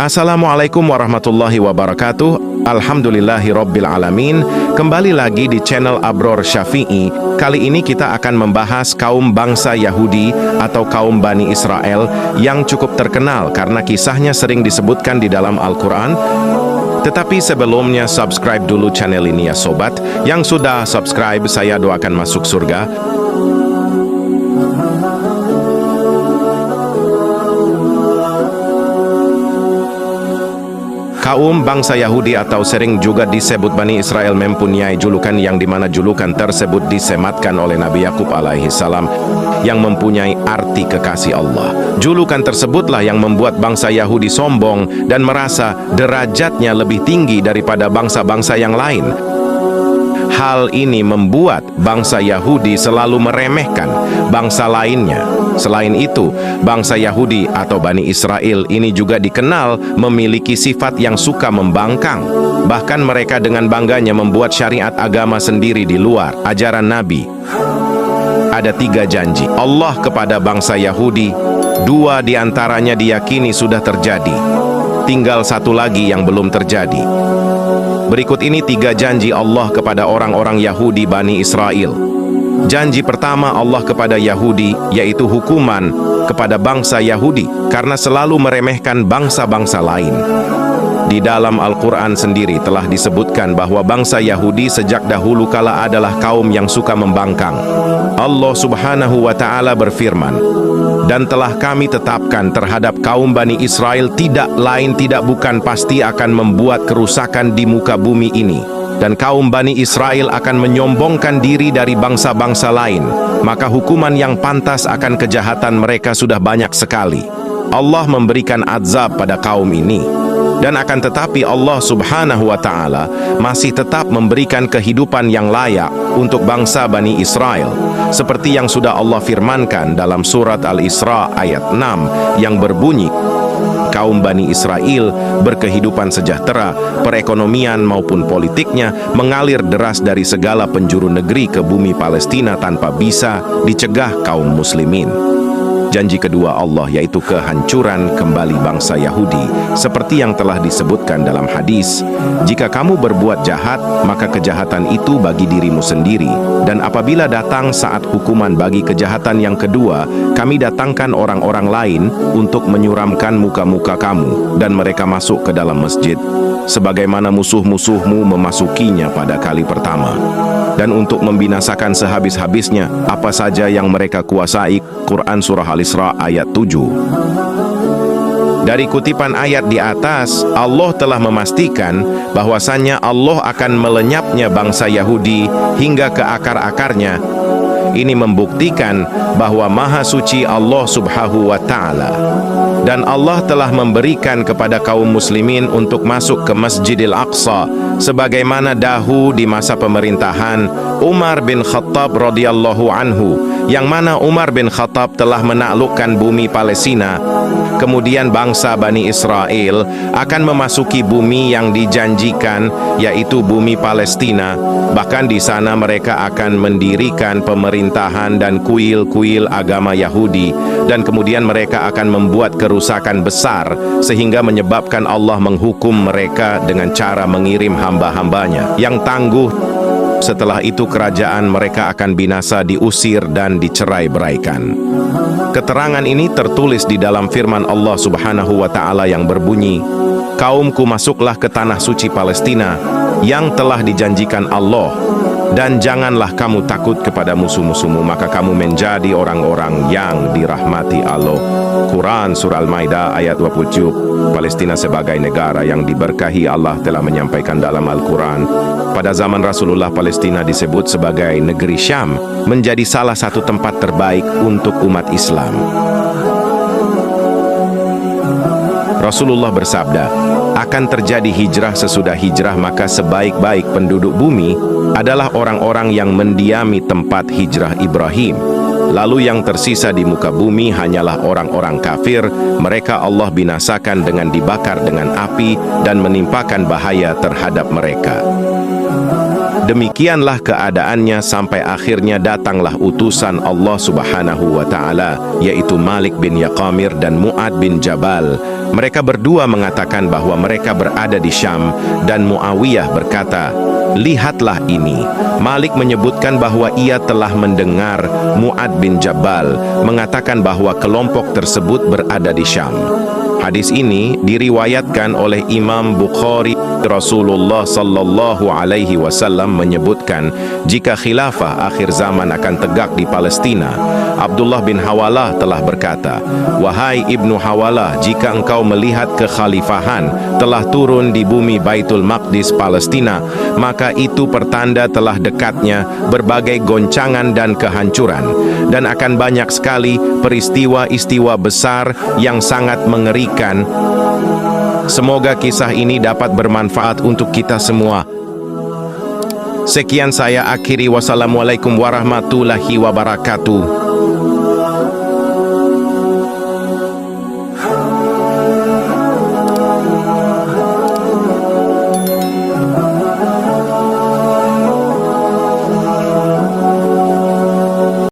Assalamualaikum warahmatullahi wabarakatuh. Alhamdulillahirabbil alamin. Kembali lagi di channel Abror Syafi'i. Kali ini kita akan membahas kaum bangsa Yahudi atau kaum Bani Israel yang cukup terkenal karena kisahnya sering disebutkan di dalam Al-Quran. Tetapi sebelumnya subscribe dulu channel ini ya sobat. Yang sudah subscribe saya doakan masuk surga. Kaum bangsa Yahudi atau sering juga disebut Bani Israel mempunyai julukan yang dimana julukan tersebut disematkan oleh Nabi Yakub alaihi salam yang mempunyai arti kekasih Allah. Julukan tersebutlah yang membuat bangsa Yahudi sombong dan merasa derajatnya lebih tinggi daripada bangsa-bangsa yang lain. Hal ini membuat bangsa Yahudi selalu meremehkan bangsa lainnya. Selain itu, bangsa Yahudi atau Bani Israel ini juga dikenal memiliki sifat yang suka membangkang. Bahkan mereka dengan bangganya membuat syariat agama sendiri di luar ajaran Nabi. Ada 3 janji Allah kepada bangsa Yahudi, 2 diantaranya diyakini sudah terjadi. Tinggal 1 lagi yang belum terjadi. Berikut ini 3 janji Allah kepada orang-orang Yahudi Bani Israel. Janji pertama Allah kepada Yahudi yaitu hukuman kepada bangsa Yahudi karena selalu meremehkan bangsa-bangsa lain. Di dalam Al-Quran sendiri telah disebutkan bahwa bangsa Yahudi sejak dahulu kala adalah kaum yang suka membangkang. Allah Subhanahu wa Ta'ala berfirman, "Dan telah kami tetapkan terhadap kaum Bani Israel tidak lain tidak bukan pasti akan membuat kerusakan di muka bumi ini. Dan kaum Bani Israel akan menyombongkan diri dari bangsa-bangsa lain. Maka hukuman yang pantas akan kejahatan mereka sudah banyak sekali." Allah memberikan azab pada kaum ini. Dan akan tetapi Allah Subhanahu wa Ta'ala masih tetap memberikan kehidupan yang layak untuk bangsa Bani Israel. Seperti yang sudah Allah firmankan dalam surat Al-Isra ayat 6 yang berbunyi, kaum Bani Israel berkehidupan sejahtera, perekonomian maupun politiknya mengalir deras dari segala penjuru negeri ke bumi Palestina tanpa bisa dicegah kaum muslimin. Janji kedua Allah yaitu kehancuran kembali bangsa Yahudi seperti yang telah disebutkan dalam hadis, "Jika kamu berbuat jahat, maka kejahatan itu bagi dirimu sendiri. Dan apabila datang saat hukuman bagi kejahatan yang kedua, kami datangkan orang-orang lain untuk menyuramkan muka-muka kamu dan mereka masuk ke dalam masjid sebagaimana musuh-musuhmu memasukinya pada kali pertama. Dan untuk membinasakan sehabis-habisnya apa saja yang mereka kuasai." Quran Surah Al-Isra ayat 7. Dari kutipan ayat di atas, Allah telah memastikan bahwasannya Allah akan melenyapnya bangsa Yahudi hingga ke akar-akarnya. Ini membuktikan bahwa Maha Suci Allah Subhanahu wa Ta'ala. Dan Allah telah memberikan kepada kaum muslimin untuk masuk ke Masjidil Aqsa sebagaimana dahulu di masa pemerintahan Umar bin Khattab radhiyallahu anhu, yang mana Umar bin Khattab telah menaklukkan bumi Palestina. Kemudian bangsa Bani Israel akan memasuki bumi yang dijanjikan, yaitu bumi Palestina. Bahkan di sana mereka akan mendirikan pemerintahan dan kuil-kuil agama Yahudi. Dan kemudian mereka akan membuat kerusakan besar sehingga menyebabkan Allah menghukum mereka dengan cara mengirim hamba-hambanya yang tangguh. Setelah itu kerajaan mereka akan binasa, diusir dan dicerai-beraikan. Keterangan ini tertulis di dalam firman Allah Subhanahu wa Ta'ala yang berbunyi, "Kaumku masuklah ke tanah suci Palestina yang telah dijanjikan Allah, dan janganlah kamu takut kepada musuh-musuhmu, maka kamu menjadi orang-orang yang dirahmati Allah." Quran Surah Al-Maidah ayat 27. Palestina sebagai negara yang diberkahi Allah telah menyampaikan dalam Al-Quran. Pada zaman Rasulullah, Palestina disebut sebagai negeri Syam, menjadi salah satu tempat terbaik untuk umat Islam. Rasulullah bersabda, "Akan terjadi hijrah sesudah hijrah, maka sebaik-baik penduduk bumi adalah orang-orang yang mendiami tempat hijrah Ibrahim. Lalu yang tersisa di muka bumi hanyalah orang-orang kafir. Mereka Allah binasakan dengan dibakar dengan api dan menimpakan bahaya terhadap mereka." Demikianlah keadaannya sampai akhirnya datanglah utusan Allah Subhanahu wa Ta'ala, yaitu Malik bin Yaqamir dan Mu'ad bin Jabal. Mereka berdua mengatakan bahwa mereka berada di Syam, dan Muawiyah berkata, "Lihatlah ini." Malik menyebutkan bahwa ia telah mendengar Mu'ad bin Jabal mengatakan bahwa kelompok tersebut berada di Syam. Hadis ini diriwayatkan oleh Imam Bukhari. Rasulullah sallallahu alaihi wasallam menyebutkan jika khilafah akhir zaman akan tegak di Palestina. Abdullah bin Hawalah telah berkata, "Wahai Ibnu Hawalah, jika engkau melihat kekhalifahan telah turun di bumi Baitul Maqdis Palestina, maka itu pertanda telah dekatnya berbagai goncangan dan kehancuran, dan akan banyak sekali peristiwa-istiwa besar yang sangat mengerikan. Semoga kisah ini dapat bermanfaat untuk kita semua." Sekian saya akhiri. Wassalamualaikum warahmatullahi wabarakatuh.